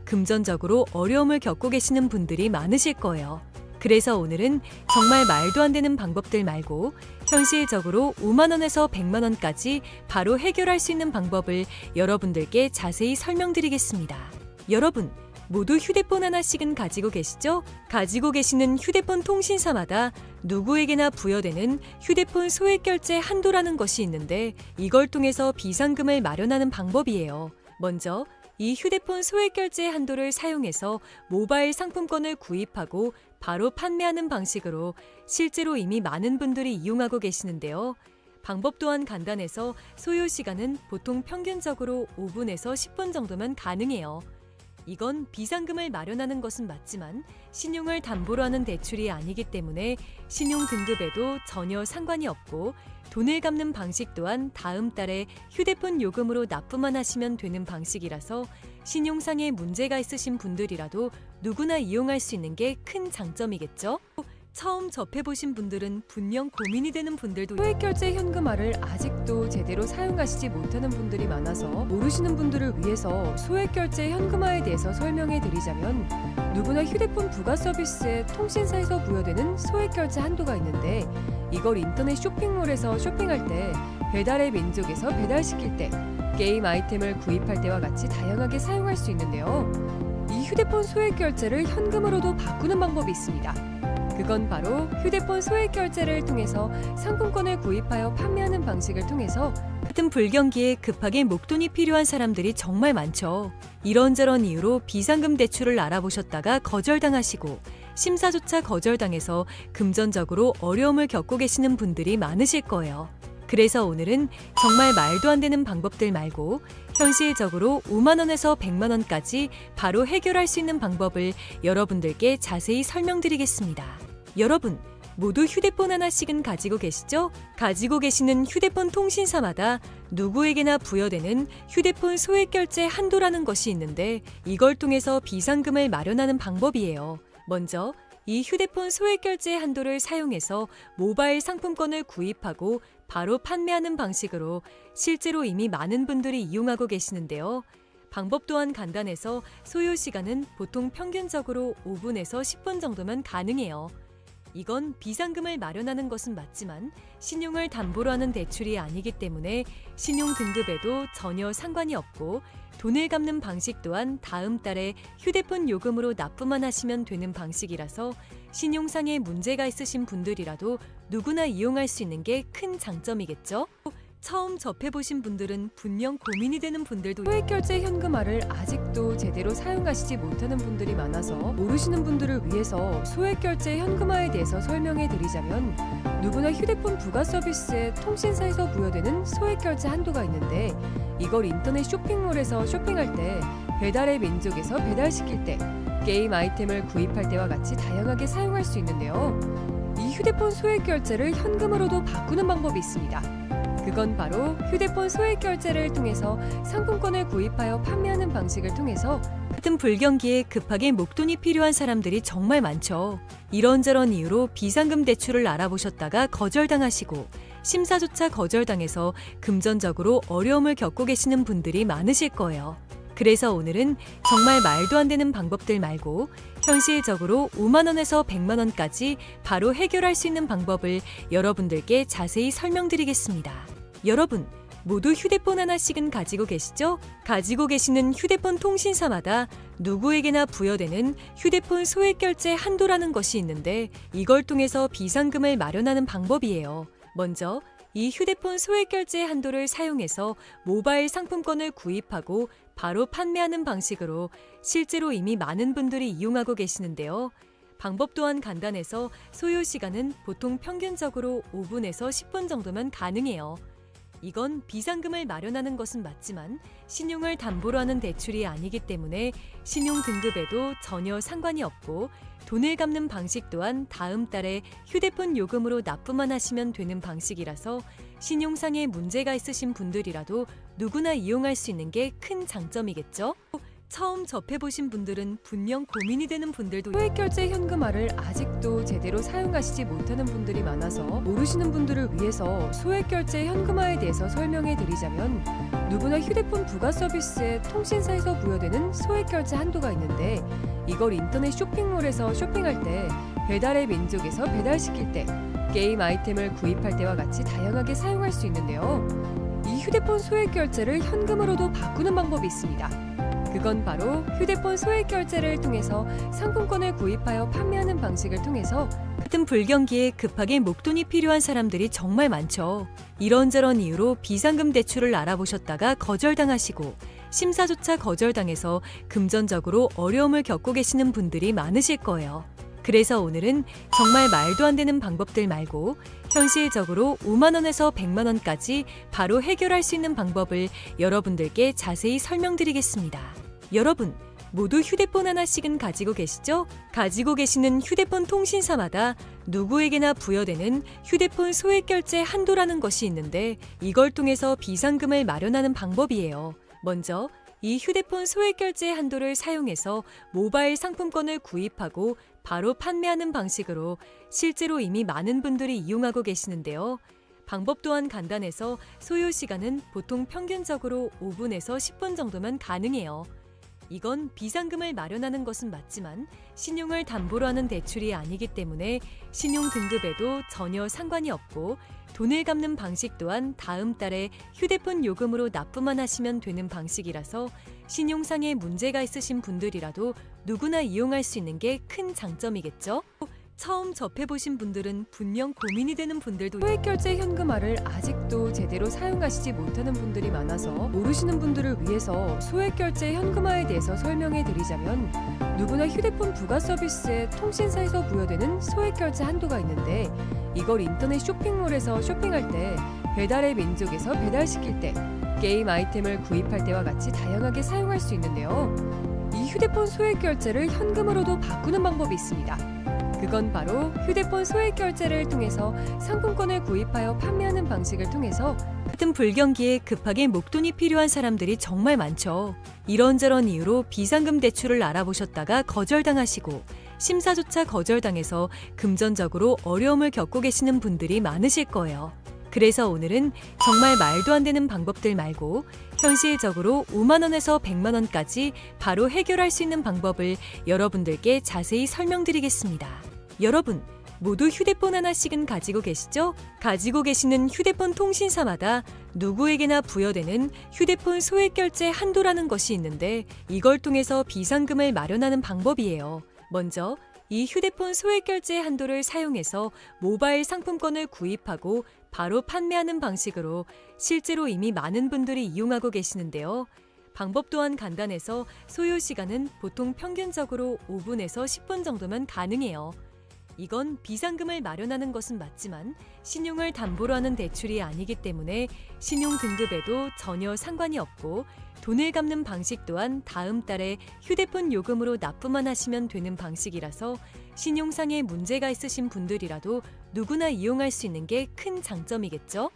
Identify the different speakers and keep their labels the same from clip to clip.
Speaker 1: 금전적으로 어려움을 겪고 계시는 분들이 많으실 거예요. 그래서 오늘은 정말 말도 안 되는 방법들 말고 현실적으로 5만 원에서 100만 원까지 바로 해결할 수 있는 방법을 여러분들께 자세히 설명드리겠습니다. 여러분, 모두 휴대폰 하나씩은 가지고 계시죠? 가지고 계시는 휴대폰 통신사마다 누구에게나 부여되는 휴대폰 소액결제 한도라는 것이 있는데 이걸 통해서 비상금을 마련하는 방법이에요. 먼저 이 휴대폰 소액결제 한도를 사용해서 모바일 상품권을 구입하고 바로 판매하는 방식으로 실제로 이미 많은 분들이 이용하고 계시는데요. 방법 또한 간단해서 소요 시간은 보통 평균적으로 5분에서 10분 정도면 가능해요. 이건 비상금을 마련하는 것은 맞지만 신용을 담보로 하는 대출이 아니기 때문에 신용 등급에도 전혀 상관이 없고 돈을 갚는 방식 또한 다음 달에 휴대폰 요금으로 납부만 하시면 되는 방식이라서 신용상의 문제가 있으신 분들이라도 누구나 이용할 수 있는 게 큰 장점이겠죠? 처음 접해보신 분들은 분명 고민이 되는 분들도 소액결제 현금화를 아직도 제대로 사용하시지 못하는 분들이 많아서 모르시는 분들을 위해서 소액결제 현금화에 대해서 설명해 드리자면 누구나 휴대폰 부가 서비스에 통신사에서 부여되는 소액결제 한도가 있는데 이걸 인터넷 쇼핑몰에서 쇼핑할 때 배달의 민족에서 배달시킬 때 게임 아이템을 구입할 때와 같이 다양하게 사용할 수 있는데요. 이 휴대폰 소액결제를 현금으로도 바꾸는 방법이 있습니다. 그건 바로 휴대폰 소액결제를 통해서 상품권을 구입하여 판매하는 방식을 통해서 같은 불경기에 급하게 목돈이 필요한 사람들이 정말 많죠. 이런저런 이유로 비상금 대출을 알아보셨다가 거절당하시고 심사조차 거절당해서 금전적으로 어려움을 겪고 계시는 분들이 많으실 거예요. 그래서 오늘은 정말 말도 안 되는 방법들 말고 현실적으로 5만 원에서 100만 원까지 바로 해결할 수 있는 방법을 여러분들께 자세히 설명드리겠습니다. 여러분, 모두 휴대폰 하나씩은 가지고 계시죠? 가지고 계시는 휴대폰 통신사마다 누구에게나 부여되는 휴대폰 소액결제 한도라는 것이 있는데 이걸 통해서 비상금을 마련하는 방법이에요. 먼저 이 휴대폰 소액결제 한도를 사용해서 모바일 상품권을 구입하고 바로 판매하는 방식으로 실제로 이미 많은 분들이 이용하고 계시는데요. 방법 또한 간단해서 소요 시간은 보통 평균적으로 5분에서 10분 정도면 가능해요. 이건 비상금을 마련하는 것은 맞지만 신용을 담보로 하는 대출이 아니기 때문에 신용 등급에도 전혀 상관이 없고 돈을 갚는 방식 또한 다음 달에 휴대폰 요금으로 납부만 하시면 되는 방식이라서 신용상의 문제가 있으신 분들이라도 누구나 이용할 수 있는 게 큰 장점이겠죠? 처음 접해보신 분들은 분명 고민이 되는 분들도 소액결제 현금화를 아직도 제대로 사용하시지 못하는 분들이 많아서 모르시는 분들을 위해서 소액결제 현금화에 대해서 설명해 드리자면 누구나 휴대폰 부가 서비스에 통신사에서 부여되는 소액결제 한도가 있는데 이걸 인터넷 쇼핑몰에서 쇼핑할 때 배달의 민족에서 배달시킬 때 게임 아이템을 구입할 때와 같이 다양하게 사용할 수 있는데요. 이 휴대폰 소액결제를 현금으로도 바꾸는 방법이 있습니다. 그건 바로 휴대폰 소액결제를 통해서 상품권을 구입하여 판매하는 방식을 통해서 같은 불경기에 급하게 목돈이 필요한 사람들이 정말 많죠. 이런저런 이유로 비상금 대출을 알아보셨다가 거절당하시고 심사조차 거절당해서 금전적으로 어려움을 겪고 계시는 분들이 많으실 거예요. 그래서 오늘은 정말 말도 안 되는 방법들 말고 현실적으로 5만 원에서 100만 원까지 바로 해결할 수 있는 방법을 여러분들께 자세히 설명드리겠습니다. 여러분, 모두 휴대폰 하나씩은 가지고 계시죠? 가지고 계시는 휴대폰 통신사마다 누구에게나 부여되는 휴대폰 소액결제 한도라는 것이 있는데 이걸 통해서 비상금을 마련하는 방법이에요. 먼저 이 휴대폰 소액결제 한도를 사용해서 모바일 상품권을 구입하고 바로 판매하는 방식으로 실제로 이미 많은 분들이 이용하고 계시는데요. 방법 또한 간단해서 소요 시간은 보통 평균적으로 5분에서 10분 정도면 가능해요. 이건 비상금을 마련하는 것은 맞지만 신용을 담보로 하는 대출이 아니기 때문에 신용 등급에도 전혀 상관이 없고 돈을 갚는 방식 또한 다음 달에 휴대폰 요금으로 납부만 하시면 되는 방식이라서 신용상의 문제가 있으신 분들이라도 누구나 이용할 수 있는 게 큰 장점이겠죠? 처음 접해보신 분들은 분명 고민이 되는 분들도
Speaker 2: 소액결제 현금화를 아직도 제대로 사용하시지 못하는 분들이 많아서 모르시는 분들을 위해서 소액결제 현금화에 대해서 설명해 드리자면, 누구나 휴대폰 부가 서비스에 통신사에서 부여되는 소액결제 한도가 있는데, 이걸 인터넷 쇼핑몰에서 쇼핑할 때, 배달의 민족에서 배달시킬 때, 게임 아이템을 구입할 때와 같이 다양하게 사용할 수 있는데요. 이 휴대폰 소액결제를 현금으로도 바꾸는 방법이 있습니다. 그건 바로 휴대폰 소액결제를 통해서 상품권을 구입하여 판매하는 방식을 통해서
Speaker 1: 같은 불경기에 급하게 목돈이 필요한 사람들이 정말 많죠. 이런저런 이유로 비상금 대출을 알아보셨다가 거절당하시고 심사조차 거절당해서 금전적으로 어려움을 겪고 계시는 분들이 많으실 거예요. 그래서 오늘은 정말 말도 안 되는 방법들 말고 현실적으로 5만 원에서 100만 원까지 바로 해결할 수 있는 방법을 여러분들께 자세히 설명드리겠습니다. 여러분, 모두 휴대폰 하나씩은 가지고 계시죠? 가지고 계시는 휴대폰 통신사마다 누구에게나 부여되는 휴대폰 소액결제 한도라는 것이 있는데, 이걸 통해서 비상금을 마련하는 방법이에요. 먼저 이 휴대폰 소액결제 한도를 사용해서 모바일 상품권을 구입하고 바로 판매하는 방식으로 실제로 이미 많은 분들이 이용하고 계시는데요. 방법 또한 간단해서 소요 시간은 보통 평균적으로 5분에서 10분 정도면 가능해요. 이건 비상금을 마련하는 것은 맞지만 신용을 담보로 하는 대출이 아니기 때문에 신용 등급에도 전혀 상관이 없고, 돈을 갚는 방식 또한 다음 달에 휴대폰 요금으로 납부만 하시면 되는 방식이라서 신용상의 문제가 있으신 분들이라도 누구나 이용할 수 있는 게 큰 장점이겠죠? 처음 접해보신 분들은 분명 고민이 되는 분들도
Speaker 2: 소액결제 현금화를 아직도 제대로 사용하시지 못하는 분들이 많아서 모르시는 분들을 위해서 소액결제 현금화에 대해서 설명해 드리자면, 누구나 휴대폰 부가 서비스에 통신사에서 부여되는 소액결제 한도가 있는데, 이걸 인터넷 쇼핑몰에서 쇼핑할 때, 배달의 민족에서 배달시킬 때, 게임 아이템을 구입할 때와 같이 다양하게 사용할 수 있는데요. 이 휴대폰 소액결제를 현금으로도 바꾸는 방법이 있습니다. 그건 바로 휴대폰 소액결제를 통해서 상품권을 구입하여 판매하는 방식을 통해서
Speaker 1: 같은 불경기에 급하게 목돈이 필요한 사람들이 정말 많죠. 이런저런 이유로 비상금 대출을 알아보셨다가 거절당하시고 심사조차 거절당해서 금전적으로 어려움을 겪고 계시는 분들이 많으실 거예요. 그래서 오늘은 정말 말도 안 되는 방법들 말고 현실적으로 5만 원에서 100만 원까지 바로 해결할 수 있는 방법을 여러분들께 자세히 설명드리겠습니다. 여러분, 모두 휴대폰 하나씩은 가지고 계시죠? 가지고 계시는 휴대폰 통신사마다 누구에게나 부여되는 휴대폰 소액결제 한도라는 것이 있는데, 이걸 통해서 비상금을 마련하는 방법이에요. 먼저 이 휴대폰 소액결제 한도를 사용해서 모바일 상품권을 구입하고 바로 판매하는 방식으로 실제로 이미 많은 분들이 이용하고 계시는데요. 방법 또한 간단해서 소요 시간은 보통 평균적으로 5분에서 10분 정도면 가능해요. 이건 비상금을 마련하는 것은 맞지만 신용을 담보로 하는 대출이 아니기 때문에 신용 등급에도 전혀 상관이 없고, 돈을 갚는 방식 또한 다음 달에 휴대폰 요금으로 납부만 하시면 되는 방식이라서 신용상의 문제가 있으신 분들이라도 누구나 이용할 수 있는 게 큰 장점이겠죠?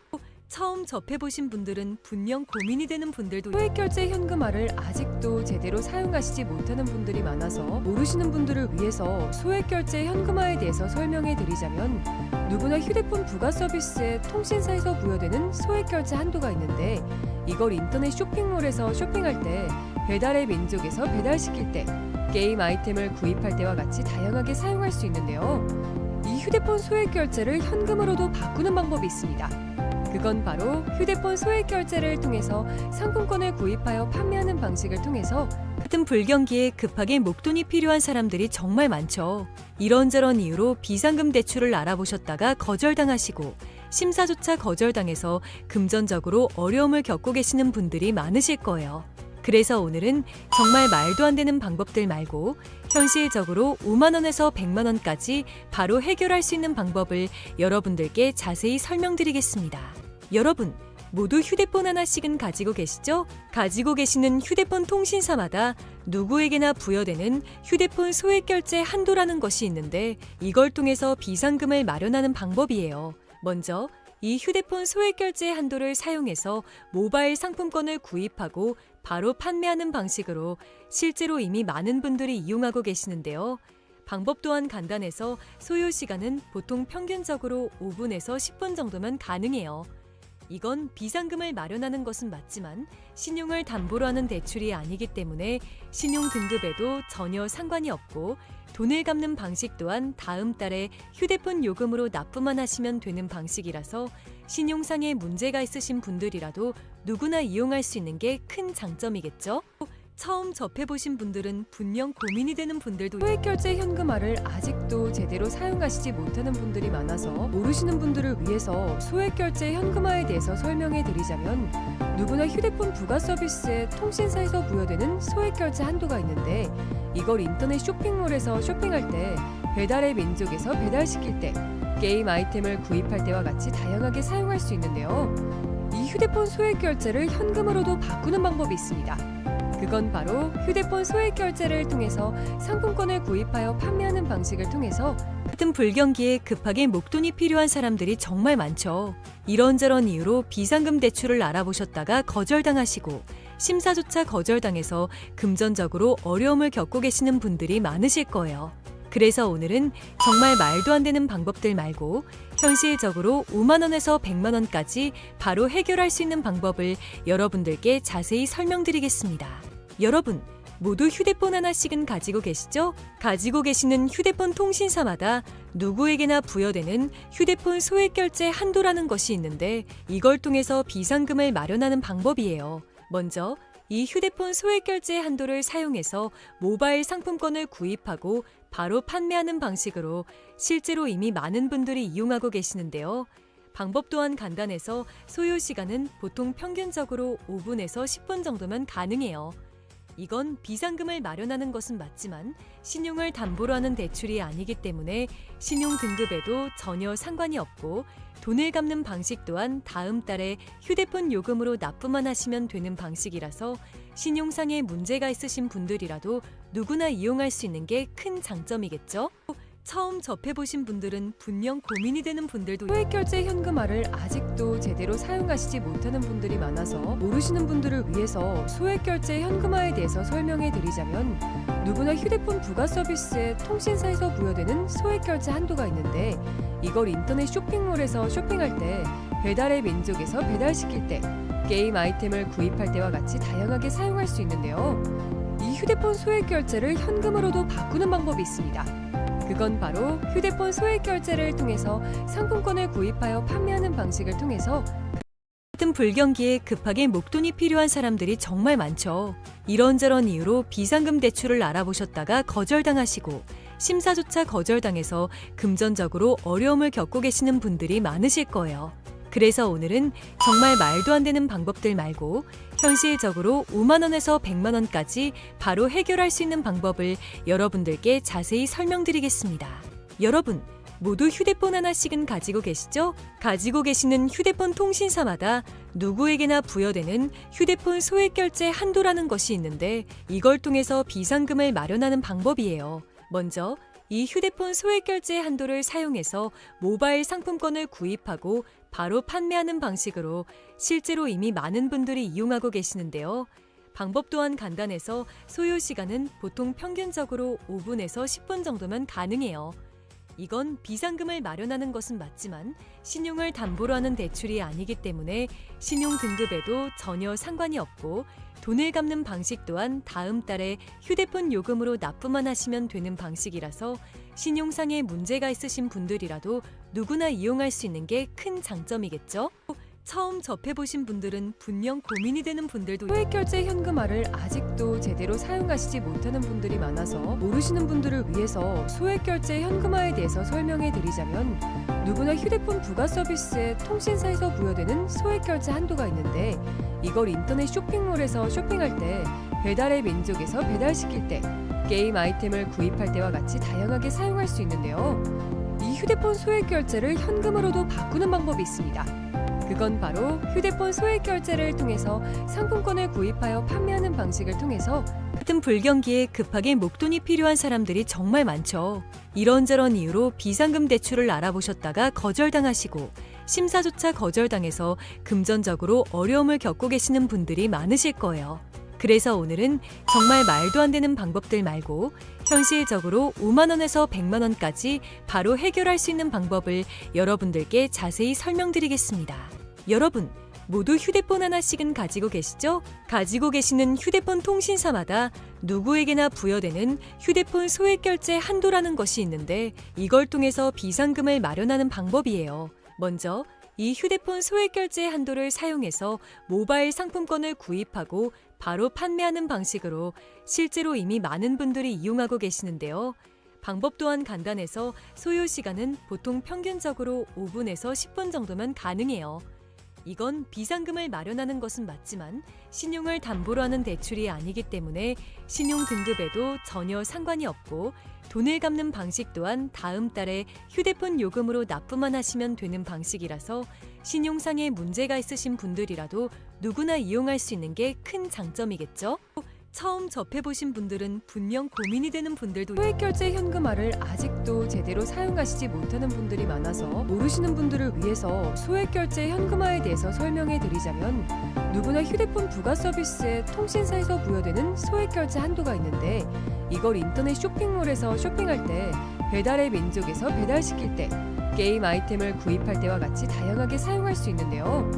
Speaker 1: 처음 접해보신 분들은 분명 고민이 되는 분들도
Speaker 2: 소액결제 현금화를 아직도 제대로 사용하시지 못하는 분들이 많아서 모르시는 분들을 위해서 소액결제 현금화에 대해서 설명해 드리자면, 누구나 휴대폰 부가 서비스에 통신사에서 부여되는 소액결제 한도가 있는데, 이걸 인터넷 쇼핑몰에서 쇼핑할 때, 배달의 민족에서 배달시킬 때, 게임 아이템을 구입할 때와 같이 다양하게 사용할 수 있는데요. 이 휴대폰 소액결제를 현금으로도 바꾸는 방법이 있습니다. 그건 바로 휴대폰 소액결제를 통해서 상품권을 구입하여 판매하는 방식을 통해서
Speaker 1: 같은 불경기에 급하게 목돈이 필요한 사람들이 정말 많죠. 이런저런 이유로 비상금 대출을 알아보셨다가 거절당하시고 심사조차 거절당해서 금전적으로 어려움을 겪고 계시는 분들이 많으실 거예요. 그래서 오늘은 정말 말도 안 되는 방법들 말고 현실적으로 5만 원에서 100만 원까지 바로 해결할 수 있는 방법을 여러분들께 자세히 설명드리겠습니다. 여러분, 모두 휴대폰 하나씩은 가지고 계시죠? 가지고 계시는 휴대폰 통신사마다 누구에게나 부여되는 휴대폰 소액결제 한도라는 것이 있는데, 이걸 통해서 비상금을 마련하는 방법이에요. 먼저 이 휴대폰 소액 결제 한도를 사용해서 모바일 상품권을 구입하고 바로 판매하는 방식으로 실제로 이미 많은 분들이 이용하고 계시는데요. 방법 또한 간단해서 소요 시간은 보통 평균적으로 5분에서 10분 정도면 가능해요. 이건 비상금을 마련하는 것은 맞지만 신용을 담보로 하는 대출이 아니기 때문에 신용 등급에도 전혀 상관이 없고 돈을 갚는 방식 또한 다음 달에 휴대폰 요금으로 납부만 하시면 되는 방식이라서 신용상에 문제가 있으신 분들이라도 누구나 이용할 수 있는 게 큰 장점이겠죠? 처음 접해보신 분들은 분명 고민이 되는 분들도
Speaker 2: 소액결제 현금화를 아직도 제대로 사용하시지 못하는 분들이 많아서 모르시는 분들을 위해서 소액결제 현금화에 대해서 설명해 드리자면 누구나 휴대폰 부가 서비스에 통신사에서 부여되는 소액결제 한도가 있는데 이걸 인터넷 쇼핑몰에서 쇼핑할 때 배달의 민족에서 배달시킬 때 게임 아이템을 구입할 때와 같이 다양하게 사용할 수 있는데요. 이 휴대폰 소액결제를 현금으로도 바꾸는 방법이 있습니다. 그건 바로 휴대폰 소액 결제를 통해서 상품권을 구입하여 판매하는 방식을 통해서
Speaker 1: 같은 불경기에 급하게 목돈이 필요한 사람들이 정말 많죠. 이런저런 이유로 비상금 대출을 알아보셨다가 거절당하시고 심사조차 거절당해서 금전적으로 어려움을 겪고 계시는 분들이 많으실 거예요. 그래서 오늘은 정말 말도 안 되는 방법들 말고 현실적으로 5만 원에서 100만 원까지 바로 해결할 수 있는 방법을 여러분들께 자세히 설명드리겠습니다. 여러분, 모두 휴대폰 하나씩은 가지고 계시죠? 가지고 계시는 휴대폰 통신사마다 누구에게나 부여되는 휴대폰 소액 결제 한도라는 것이 있는데 이걸 통해서 비상금을 마련하는 방법이에요. 먼저 이 휴대폰 소액 결제 한도를 사용해서 모바일 상품권을 구입하고 바로 판매하는 방식으로 실제로 이미 많은 분들이 이용하고 계시는데요. 방법 또한 간단해서 소요 시간은 보통 평균적으로 5분에서 10분 정도면 가능해요. 이건 비상금을 마련하는 것은 맞지만 신용을 담보로 하는 대출이 아니기 때문에 신용 등급에도 전혀 상관이 없고 돈을 갚는 방식 또한 다음 달에 휴대폰 요금으로 납부만 하시면 되는 방식이라서 신용상에 문제가 있으신 분들이라도 누구나 이용할 수 있는 게 큰 장점이겠죠? 처음 접해보신 분들은 분명 고민이 되는 분들도
Speaker 2: 소액결제 현금화를 아직도 제대로 사용하시지 못하는 분들이 많아서 모르시는 분들을 위해서 소액결제 현금화에 대해서 설명해 드리자면 누구나 휴대폰 부가 서비스에 통신사에서 부여되는 소액결제 한도가 있는데 이걸 인터넷 쇼핑몰에서 쇼핑할 때 배달의 민족에서 배달시킬 때 게임 아이템을 구입할 때와 같이 다양하게 사용할 수 있는데요. 이 휴대폰 소액결제를 현금으로도 바꾸는 방법이 있습니다. 그건 바로 휴대폰 소액 결제를 통해서 상품권을 구입하여 판매하는 방식을 통해서
Speaker 1: 같은 불경기에 급하게 목돈이 필요한 사람들이 정말 많죠. 이런저런 이유로 비상금 대출을 알아보셨다가 거절당하시고 심사조차 거절당해서 금전적으로 어려움을 겪고 계시는 분들이 많으실 거예요. 그래서 오늘은 정말 말도 안 되는 방법들 말고 현실적으로 5만 원에서 100만 원까지 바로 해결할 수 있는 방법을 여러분들께 자세히 설명드리겠습니다. 여러분, 모두 휴대폰 하나씩은 가지고 계시죠? 가지고 계시는 휴대폰 통신사마다 누구에게나 부여되는 휴대폰 소액 결제 한도라는 것이 있는데 이걸 통해서 비상금을 마련하는 방법이에요. 먼저 이 휴대폰 소액 결제 한도를 사용해서 모바일 상품권을 구입하고 바로 판매하는 방식으로 실제로 이미 많은 분들이 이용하고 계시는데요. 방법 또한 간단해서 소요 시간은 보통 평균적으로 5분에서 10분 정도면 가능해요. 이건 비상금을 마련하는 것은 맞지만 신용을 담보로 하는 대출이 아니기 때문에 신용 등급에도 전혀 상관이 없고 돈을 갚는 방식 또한 다음 달에 휴대폰 요금으로 납부만 하시면 되는 방식이라서 신용상에 문제가 있으신 분들이라도 누구나 이용할 수 있는 게 큰 장점이겠죠? 처음 접해보신 분들은 분명 고민이 되는 분들도
Speaker 2: 소액결제 현금화를 아직도 제대로 사용하시지 못하는 분들이 많아서 모르시는 분들을 위해서 소액결제 현금화에 대해서 설명해 드리자면 누구나 휴대폰 부가 서비스에 통신사에서 부여되는 소액결제 한도가 있는데 이걸 인터넷 쇼핑몰에서 쇼핑할 때 배달의 민족에서 배달시킬 때 게임 아이템을 구입할 때와 같이 다양하게 사용할 수 있는데요. 이 휴대폰 소액결제를 현금으로도 바꾸는 방법이 있습니다. 그건 바로 휴대폰 소액 결제를 통해서 상품권을 구입하여 판매하는 방식을 통해서
Speaker 1: 같은 불경기에 급하게 목돈이 필요한 사람들이 정말 많죠. 이런저런 이유로 비상금 대출을 알아보셨다가 거절당하시고 심사조차 거절당해서 금전적으로 어려움을 겪고 계시는 분들이 많으실 거예요. 그래서 오늘은 정말 말도 안 되는 방법들 말고 현실적으로 5만 원에서 100만 원까지 바로 해결할 수 있는 방법을 여러분들께 자세히 설명드리겠습니다. 여러분, 모두 휴대폰 하나씩은 가지고 계시죠? 가지고 계시는 휴대폰 통신사마다 누구에게나 부여되는 휴대폰 소액결제 한도라는 것이 있는데 이걸 통해서 비상금을 마련하는 방법이에요. 먼저 이 휴대폰 소액결제 한도를 사용해서 모바일 상품권을 구입하고 바로 판매하는 방식으로 실제로 이미 많은 분들이 이용하고 계시는데요. 방법 또한 간단해서 소요 시간은 보통 평균적으로 5분에서 10분 정도면 가능해요. 이건 비상금을 마련하는 것은 맞지만 신용을 담보로 하는 대출이 아니기 때문에 신용 등급에도 전혀 상관이 없고 돈을 갚는 방식 또한 다음 달에 휴대폰 요금으로 납부만 하시면 되는 방식이라서 신용상에 문제가 있으신 분들이라도 누구나 이용할 수 있는 게 큰 장점이겠죠? 처음 접해보신 분들은 분명 고민이 되는 분들도
Speaker 2: 소액결제 현금화를 아직도 제대로 사용하시지 못하는 분들이 많아서 모르시는 분들을 위해서 소액결제 현금화에 대해서 설명해 드리자면 누구나 휴대폰 부가 서비스에 통신사에서 부여되는 소액결제 한도가 있는데 이걸 인터넷 쇼핑몰에서 쇼핑할 때 배달의 민족에서 배달시킬 때 게임 아이템을 구입할 때와 같이 다양하게 사용할 수 있는데요.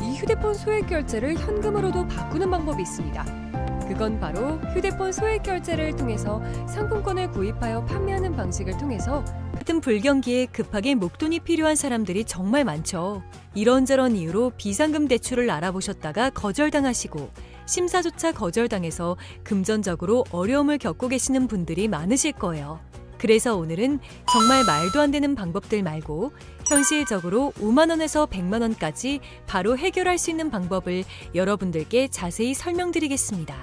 Speaker 2: 이 휴대폰 소액결제를 현금으로도 바꾸는 방법이 있습니다. 그건 바로 휴대폰 소액결제를 통해서 상품권을 구입하여 판매하는 방식을 통해서
Speaker 1: 같은 불경기에 급하게 목돈이 필요한 사람들이 정말 많죠. 이런저런 이유로 비상금 대출을 알아보셨다가 거절당하시고 심사조차 거절당해서 금전적으로 어려움을 겪고 계시는 분들이 많으실 거예요. 그래서 오늘은 정말 말도 안 되는 방법들 말고 현실적으로 5만 원에서 100만 원까지 바로 해결할 수 있는 방법을 여러분들께 자세히 설명드리겠습니다.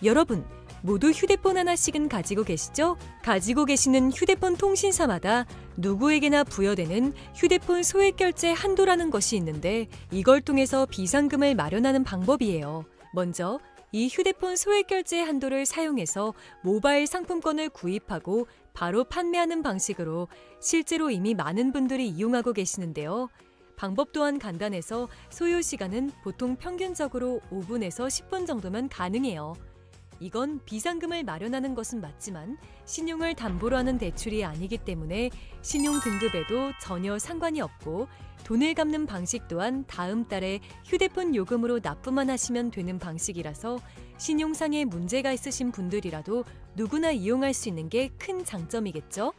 Speaker 1: 여러분, 모두 휴대폰 하나씩은 가지고 계시죠? 가지고 계시는 휴대폰 통신사마다 누구에게나 부여되는 휴대폰 소액결제 한도라는 것이 있는데 이걸 통해서 비상금을 마련하는 방법이에요. 먼저 이 휴대폰 소액결제 한도를 사용해서 모바일 상품권을 구입하고 바로 판매하는 방식으로 실제로 이미 많은 분들이 이용하고 계시는데요. 방법 또한 간단해서 소요 시간은 보통 평균적으로 5분에서 10분 정도면 가능해요. 이건 비상금을 마련하는 것은 맞지만 신용을 담보로 하는 대출이 아니기 때문에 신용 등급에도 전혀 상관이 없고 돈을 갚는 방식 또한 다음 달에 휴대폰 요금으로 납부만 하시면 되는 방식이라서 신용상에 문제가 있으신 분들이라도 누구나 이용할 수 있는 게 큰 장점이겠죠?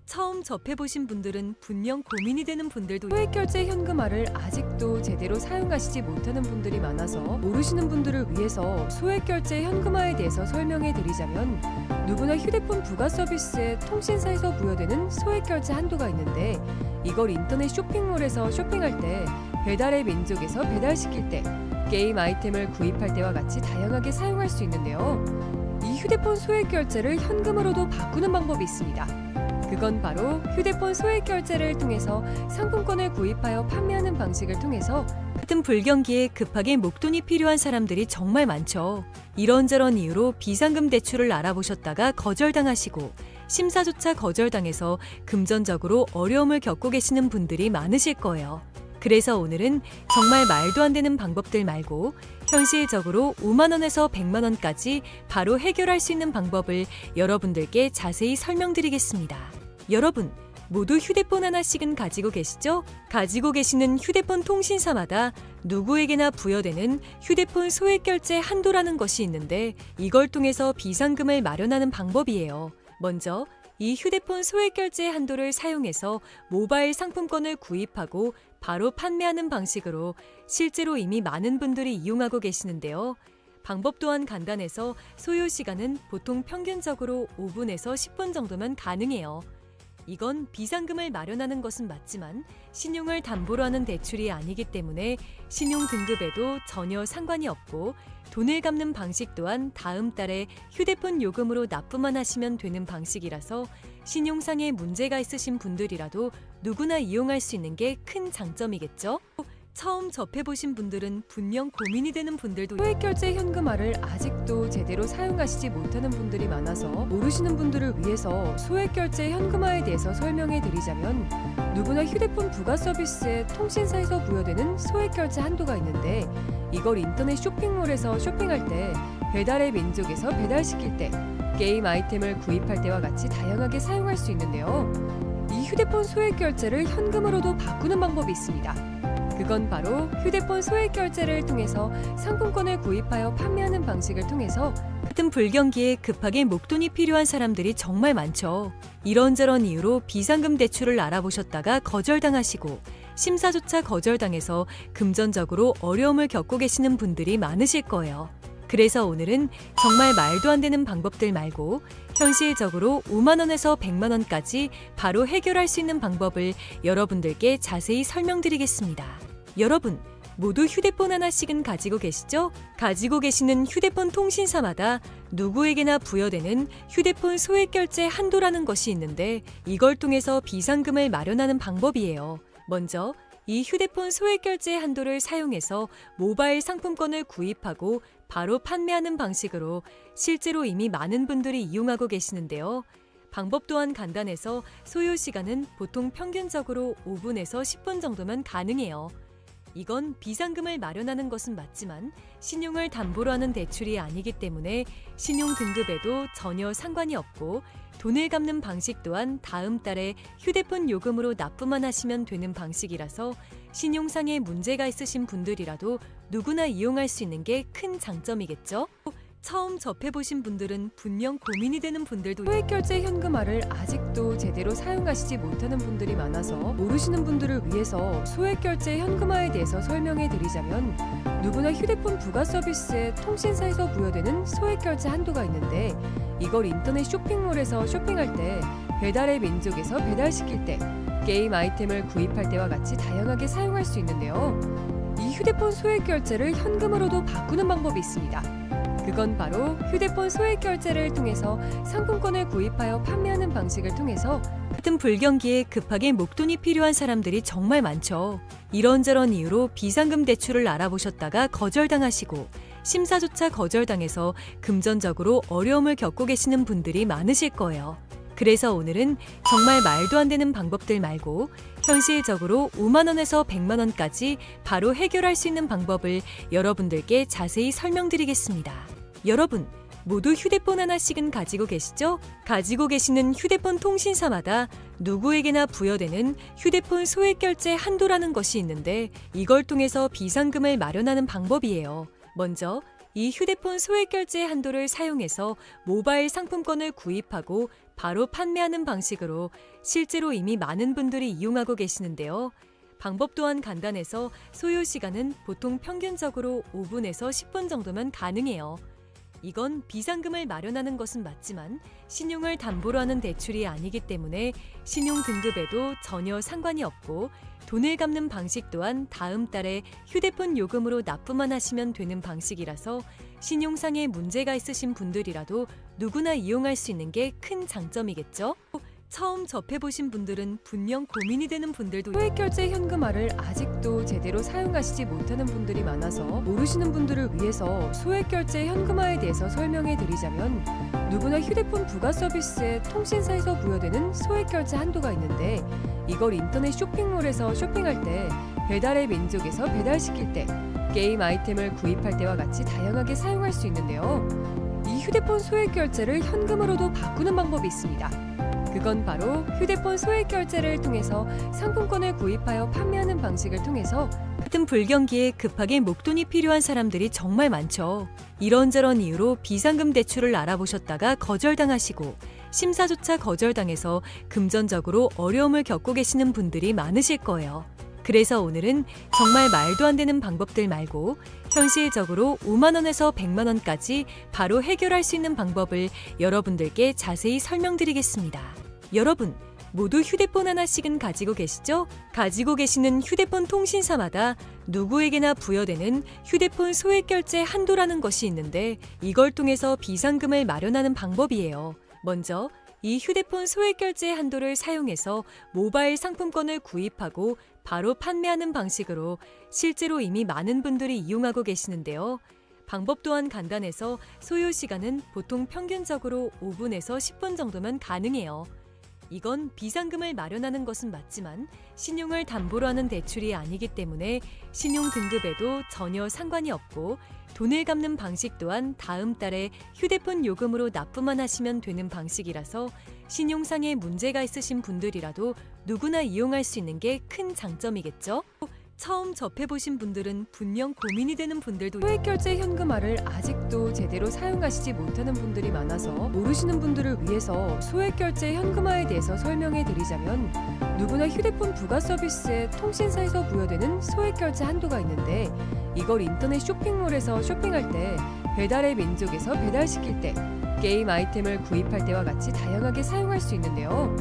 Speaker 1: 처음 접해보신 분들은 분명 고민이 되는 분들도
Speaker 2: 소액결제 현금화를 아직도 제대로 사용하시지 못하는 분들이 많아서 모르시는 분들을 위해서 소액결제 현금화에 대해서 설명해 드리자면 누구나 휴대폰 부가 서비스에 통신사에서 부여되는 소액결제 한도가 있는데 이걸 인터넷 쇼핑몰에서 쇼핑할 때 배달의 민족에서 배달시킬 때 게임 아이템을 구입할 때와 같이 다양하게 사용할 수 있는데요. 이 휴대폰 소액결제를 현금으로도 바꾸는 방법이 있습니다. 그건 바로 휴대폰 소액결제를 통해서 상품권을 구입하여 판매하는 방식을 통해서
Speaker 1: 같은 불경기에 급하게 목돈이 필요한 사람들이 정말 많죠. 이런저런 이유로 비상금 대출을 알아보셨다가 거절당하시고 심사조차 거절당해서 금전적으로 어려움을 겪고 계시는 분들이 많으실 거예요. 그래서 오늘은 정말 말도 안 되는 방법들 말고 현실적으로 5만 원에서 100만 원까지 바로 해결할 수 있는 방법을 여러분들께 자세히 설명드리겠습니다. 여러분, 모두 휴대폰 하나씩은 가지고 계시죠? 가지고 계시는 휴대폰 통신사마다 누구에게나 부여되는 휴대폰 소액결제 한도라는 것이 있는데 이걸 통해서 비상금을 마련하는 방법이에요. 먼저 이 휴대폰 소액결제 한도를 사용해서 모바일 상품권을 구입하고 바로 판매하는 방식으로 실제로 이미 많은 분들이 이용하고 계시는데요. 방법 또한 간단해서 소요 시간은 보통 평균적으로 5분에서 10분 정도면 가능해요. 이건 비상금을 마련하는 것은 맞지만 신용을 담보로 하는 대출이 아니기 때문에 신용 등급에도 전혀 상관이 없고 돈을 갚는 방식 또한 다음 달에 휴대폰 요금으로 납부만 하시면 되는 방식이라서 신용상에 문제가 있으신 분들이라도 누구나 이용할 수 있는 게 큰 장점이겠죠? 처음 접해보신 분들은 분명 고민이 되는 분들도
Speaker 2: 소액결제 현금화를 아직도 제대로 사용하시지 못하는 분들이 많아서 모르시는 분들을 위해서 소액결제 현금화에 대해서 설명해 드리자면, 누구나 휴대폰 부가 서비스에 통신사에서 부여되는 소액결제 한도가 있는데, 이걸 인터넷 쇼핑몰에서 쇼핑할 때, 배달의 민족에서 배달시킬 때, 게임 아이템을 구입할 때와 같이 다양하게 사용할 수 있는데요. 이 휴대폰 소액결제를 현금으로도 바꾸는 방법이 있습니다. 그건 바로 휴대폰 소액결제를 통해서 상품권을 구입하여 판매하는 방식을 통해서
Speaker 1: 같은 불경기에 급하게 목돈이 필요한 사람들이 정말 많죠. 이런저런 이유로 비상금 대출을 알아보셨다가 거절당하시고 심사조차 거절당해서 금전적으로 어려움을 겪고 계시는 분들이 많으실 거예요. 그래서 오늘은 정말 말도 안 되는 방법들 말고 현실적으로 5만 원에서 100만 원까지 바로 해결할 수 있는 방법을 여러분들께 자세히 설명드리겠습니다. 여러분, 모두 휴대폰 하나씩은 가지고 계시죠? 가지고 계시는 휴대폰 통신사마다 누구에게나 부여되는 휴대폰 소액결제 한도라는 것이 있는데, 이걸 통해서 비상금을 마련하는 방법이에요. 먼저 이 휴대폰 소액결제 한도를 사용해서 모바일 상품권을 구입하고 바로 판매하는 방식으로 실제로 이미 많은 분들이 이용하고 계시는데요. 방법 또한 간단해서 소요 시간은 보통 평균적으로 5분에서 10분 정도면 가능해요. 이건 비상금을 마련하는 것은 맞지만 신용을 담보로 하는 대출이 아니기 때문에 신용 등급에도 전혀 상관이 없고, 돈을 갚는 방식 또한 다음 달에 휴대폰 요금으로 납부만 하시면 되는 방식이라서 신용상의 문제가 있으신 분들이라도 누구나 이용할 수 있는 게 큰 장점이겠죠? 처음 접해보신 분들은 분명 고민이 되는 분들도
Speaker 2: 소액결제 현금화를 아직도 제대로 사용하시지 못하는 분들이 많아서 모르시는 분들을 위해서 소액결제 현금화에 대해서 설명해 드리자면, 누구나 휴대폰 부가 서비스에 통신사에서 부여되는 소액결제 한도가 있는데, 이걸 인터넷 쇼핑몰에서 쇼핑할 때, 배달의 민족에서 배달시킬 때, 게임 아이템을 구입할 때와 같이 다양하게 사용할 수 있는데요. 이 휴대폰 소액결제를 현금으로도 바꾸는 방법이 있습니다. 그건 바로 휴대폰 소액결제를 통해서 상품권을 구입하여 판매하는 방식을 통해서
Speaker 1: 같은 불경기에 급하게 목돈이 필요한 사람들이 정말 많죠. 이런저런 이유로 비상금 대출을 알아보셨다가 거절당하시고 심사조차 거절당해서 금전적으로 어려움을 겪고 계시는 분들이 많으실 거예요. 그래서 오늘은 정말 말도 안 되는 방법들 말고 현실적으로 5만 원에서 100만 원까지 바로 해결할 수 있는 방법을 여러분들께 자세히 설명드리겠습니다. 여러분, 모두 휴대폰 하나씩은 가지고 계시죠? 가지고 계시는 휴대폰 통신사마다 누구에게나 부여되는 휴대폰 소액결제 한도라는 것이 있는데, 이걸 통해서 비상금을 마련하는 방법이에요. 먼저 이 휴대폰 소액결제 한도를 사용해서 모바일 상품권을 구입하고 바로 판매하는 방식으로 실제로 이미 많은 분들이 이용하고 계시는데요. 방법 또한 간단해서 소요 시간은 보통 평균적으로 5분에서 10분 정도면 가능해요. 이건 비상금을 마련하는 것은 맞지만 신용을 담보로 하는 대출이 아니기 때문에 신용 등급에도 전혀 상관이 없고, 돈을 갚는 방식 또한 다음 달에 휴대폰 요금으로 납부만 하시면 되는 방식이라서 신용상의 문제가 있으신 분들이라도 누구나 이용할 수 있는 게 큰 장점이겠죠? 처음 접해보신 분들은 분명 고민이 되는 분들도
Speaker 2: 소액결제 현금화를 아직도 제대로 사용하시지 못하는 분들이 많아서 모르시는 분들을 위해서 소액결제 현금화에 대해서 설명해 드리자면, 누구나 휴대폰 부가 서비스에 통신사에서 부여되는 소액결제 한도가 있는데, 이걸 인터넷 쇼핑몰에서 쇼핑할 때, 배달의 민족에서 배달시킬 때, 게임 아이템을 구입할 때와 같이 다양하게 사용할 수 있는데요. 이 휴대폰 소액결제를 현금으로도 바꾸는 방법이 있습니다. 그건 바로 휴대폰 소액결제를 통해서 상품권을 구입하여 판매하는 방식을 통해서
Speaker 1: 같은 불경기에 급하게 목돈이 필요한 사람들이 정말 많죠. 이런저런 이유로 비상금 대출을 알아보셨다가 거절당하시고 심사조차 거절당해서 금전적으로 어려움을 겪고 계시는 분들이 많으실 거예요. 그래서 오늘은 정말 말도 안 되는 방법들 말고 현실적으로 5만 원에서 100만 원까지 바로 해결할 수 있는 방법을 여러분들께 자세히 설명드리겠습니다. 여러분, 모두 휴대폰 하나씩은 가지고 계시죠? 가지고 계시는 휴대폰 통신사마다 누구에게나 부여되는 휴대폰 소액결제 한도라는 것이 있는데, 이걸 통해서 비상금을 마련하는 방법이에요. 먼저 이 휴대폰 소액 결제 한도를 사용해서 모바일 상품권을 구입하고 바로 판매하는 방식으로 실제로 이미 많은 분들이 이용하고 계시는데요. 방법 또한 간단해서 소요 시간은 보통 평균적으로 5분에서 10분 정도면 가능해요. 이건 비상금을 마련하는 것은 맞지만 신용을 담보로 하는 대출이 아니기 때문에 신용 등급에도 전혀 상관이 없고 돈을 갚는 방식 또한 다음 달에 휴대폰 요금으로 납부만 하시면 되는 방식이라서 신용상에 문제가 있으신 분들이라도 누구나 이용할 수 있는 게 큰 장점이겠죠? 처음 접해보신 분들은 분명 고민이 되는 분들도
Speaker 2: 소액결제 현금화를 아직도 제대로 사용하시지 못하는 분들이 많아서 모르시는 분들을 위해서 소액결제 현금화에 대해서 설명해 드리자면 누구나 휴대폰 부가 서비스에 통신사에서 부여되는 소액결제 한도가 있는데 이걸 인터넷 쇼핑몰에서 쇼핑할 때 배달의 민족에서 배달시킬 때 게임 아이템을 구입할 때와 같이 다양하게 사용할 수 있는데요.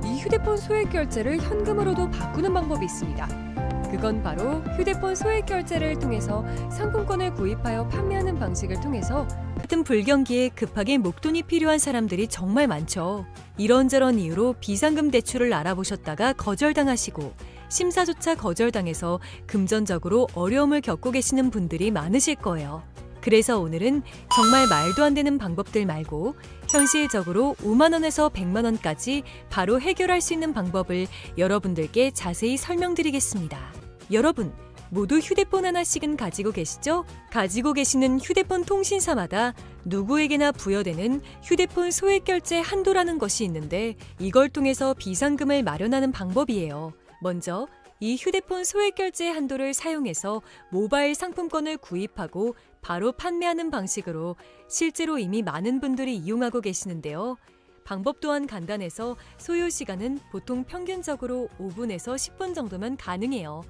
Speaker 2: 이 휴대폰 소액결제를 현금으로도 바꾸는 방법이 있습니다. 그건 바로 휴대폰 소액 결제를 통해서 상품권을 구입하여 판매하는 방식을 통해서
Speaker 1: 같은 불경기에 급하게 목돈이 필요한 사람들이 정말 많죠. 이런저런 이유로 비상금 대출을 알아보셨다가 거절당하시고 심사조차 거절당해서 금전적으로 어려움을 겪고 계시는 분들이 많으실 거예요. 그래서 오늘은 정말 말도 안 되는 방법들 말고 현실적으로 5만 원에서 100만 원까지 바로 해결할 수 있는 방법을 여러분들께 자세히 설명드리겠습니다. 여러분, 모두 휴대폰 하나씩은 가지고 계시죠? 가지고 계시는 휴대폰 통신사마다 누구에게나 부여되는 휴대폰 소액 결제 한도라는 것이 있는데 이걸 통해서 비상금을 마련하는 방법이에요. 먼저 이 휴대폰 소액 결제 한도를 사용해서 모바일 상품권을 구입하고 바로 판매하는 방식으로 실제로 이미 많은 분들이 이용하고 계시는데요. 방법 또한 간단해서 소요 시간은 보통 평균적으로 5분에서 10분 정도면 가능해요.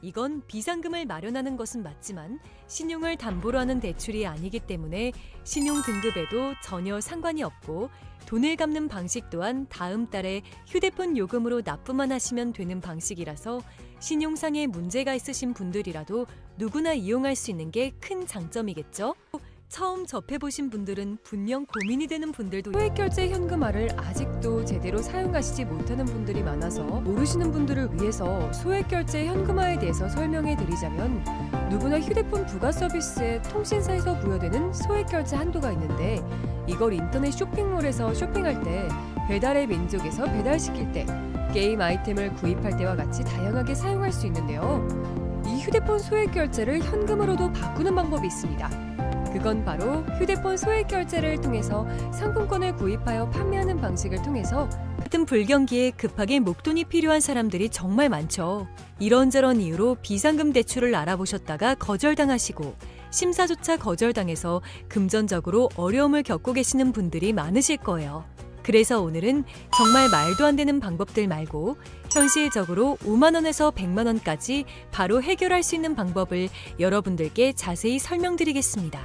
Speaker 1: 이건 비상금을 마련하는 것은 맞지만 신용을 담보로 하는 대출이 아니기 때문에 신용 등급에도 전혀 상관이 없고 돈을 갚는 방식 또한 다음 달에 휴대폰 요금으로 납부만 하시면 되는 방식이라서 신용상에 문제가 있으신 분들이라도 누구나 이용할 수 있는 게 큰 장점이겠죠? 처음 접해보신 분들은 분명 고민이 되는 분들도
Speaker 2: 소액결제 현금화를 아직도 제대로 사용하시지 못하는 분들이 많아서 모르시는 분들을 위해서 소액결제 현금화에 대해서 설명해 드리자면 누구나 휴대폰 부가 서비스에 통신사에서 부여되는 소액결제 한도가 있는데 이걸 인터넷 쇼핑몰에서 쇼핑할 때 배달의 민족에서 배달시킬 때 게임 아이템을 구입할 때와 같이 다양하게 사용할 수 있는데요. 이 휴대폰 소액결제를 현금으로도 바꾸는 방법이 있습니다. 그건 바로 휴대폰 소액 결제를 통해서 상품권을 구입하여 판매하는 방식을 통해서
Speaker 1: 같은 불경기에 급하게 목돈이 필요한 사람들이 정말 많죠. 이런저런 이유로 비상금 대출을 알아보셨다가 거절당하시고 심사조차 거절당해서 금전적으로 어려움을 겪고 계시는 분들이 많으실 거예요. 그래서 오늘은 정말 말도 안 되는 방법들 말고 현실적으로 5만 원에서 100만 원까지 바로 해결할 수 있는 방법을 여러분들께 자세히 설명드리겠습니다.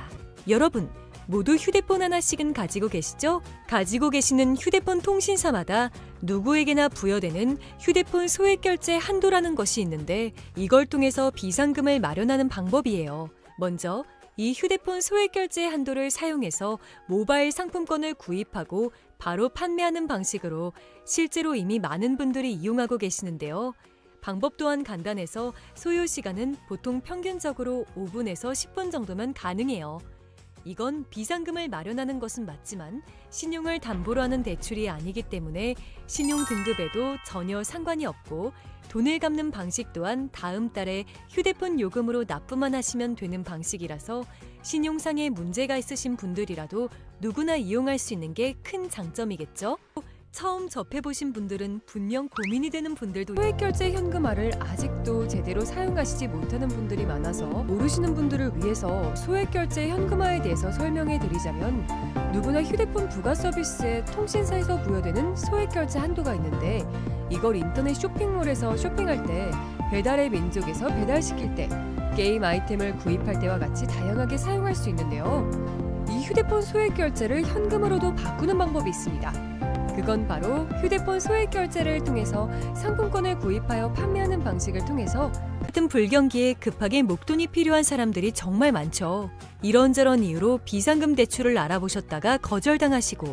Speaker 1: 여러분, 모두 휴대폰 하나씩은 가지고 계시죠? 가지고 계시는 휴대폰 통신사마다 누구에게나 부여되는 휴대폰 소액 결제 한도라는 것이 있는데 이걸 통해서 비상금을 마련하는 방법이에요. 먼저 이 휴대폰 소액 결제 한도를 사용해서 모바일 상품권을 구입하고 바로 판매하는 방식으로 실제로 이미 많은 분들이 이용하고 계시는데요. 방법 또한 간단해서 소요 시간은 보통 평균적으로 5분에서 10분 정도면 가능해요. 이건 비상금을 마련하는 것은 맞지만 신용을 담보로 하는 대출이 아니기 때문에 신용 등급에도 전혀 상관이 없고 돈을 갚는 방식 또한 다음 달에 휴대폰 요금으로 납부만 하시면 되는 방식이라서 신용상에 문제가 있으신 분들이라도 누구나 이용할 수 있는 게 큰 장점이겠죠? 처음 접해보신 분들은 분명 고민이 되는 분들도
Speaker 2: 소액결제 현금화를 아직도 제대로 사용하시지 못하는 분들이 많아서 모르시는 분들을 위해서 소액결제 현금화에 대해서 설명해 드리자면 누구나 휴대폰 부가 서비스에 통신사에서 부여되는 소액결제 한도가 있는데 이걸 인터넷 쇼핑몰에서 쇼핑할 때 배달의 민족에서 배달시킬 때 게임 아이템을 구입할 때와 같이 다양하게 사용할 수 있는데요. 이 휴대폰 소액결제를 현금으로도 바꾸는 방법이 있습니다. 그건 바로 휴대폰 소액 결제를 통해서 상품권을 구입하여 판매하는 방식을 통해서
Speaker 1: 같은 불경기에 급하게 목돈이 필요한 사람들이 정말 많죠. 이런저런 이유로 비상금 대출을 알아보셨다가 거절당하시고